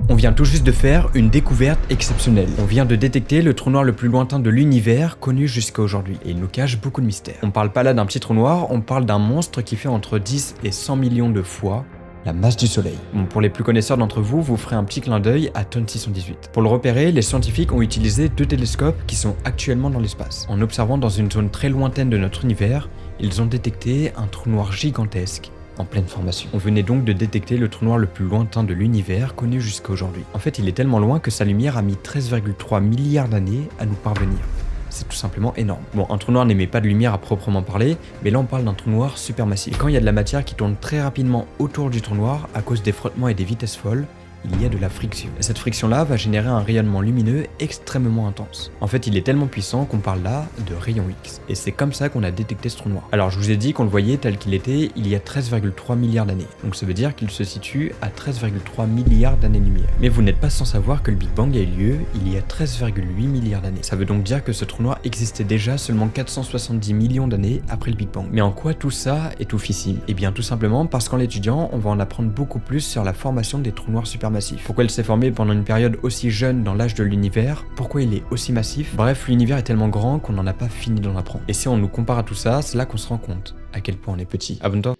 On vient tout juste de faire une découverte exceptionnelle. On vient de détecter le trou noir le plus lointain de l'univers connu jusqu'à aujourd'hui. Et il nous cache beaucoup de mystères. On parle pas là d'un petit trou noir, on parle d'un monstre qui fait entre 10 et 100 millions de fois la masse du Soleil. Bon, pour les plus connaisseurs d'entre vous, vous ferez un petit clin d'œil à Tonne 618. Pour le repérer, les scientifiques ont utilisé 2 télescopes qui sont actuellement dans l'espace. En observant dans une zone très lointaine de notre univers, ils ont détecté un trou noir gigantesque en pleine formation. On venait donc de détecter le trou noir le plus lointain de l'univers connu jusqu'à aujourd'hui. En fait, il est tellement loin que sa lumière a mis 13,3 milliards d'années à nous parvenir. C'est tout simplement énorme. Bon, un trou noir n'émet pas de lumière à proprement parler, mais là on parle d'un trou noir supermassif. Et quand il y a de la matière qui tourne très rapidement autour du trou noir, à cause des frottements et des vitesses folles, il y a de la friction. Et cette friction-là va générer un rayonnement lumineux extrêmement intense. En fait, il est tellement puissant qu'on parle là de rayon X. Et c'est comme ça qu'on a détecté ce trou noir. Alors, je vous ai dit qu'on le voyait tel qu'il était il y a 13,3 milliards d'années. Donc ça veut dire qu'il se situe à 13,3 milliards d'années-lumière. Mais vous n'êtes pas sans savoir que le Big Bang a eu lieu il y a 13,8 milliards d'années. Ça veut donc dire que ce trou noir existait déjà seulement 470 millions d'années après le Big Bang. Mais en quoi tout ça est oufissime? Eh bien, tout simplement parce qu'en l'étudiant, on va en apprendre beaucoup plus sur la formation des trous noirs supermassifs. Pourquoi il s'est formé pendant une période aussi jeune dans l'âge de l'univers? Pourquoi il est aussi massif? Bref, l'univers est tellement grand qu'on n'en a pas fini d'en apprendre. Et si on nous compare à tout ça, c'est là qu'on se rend compte à quel point on est petit. Abonne-toi.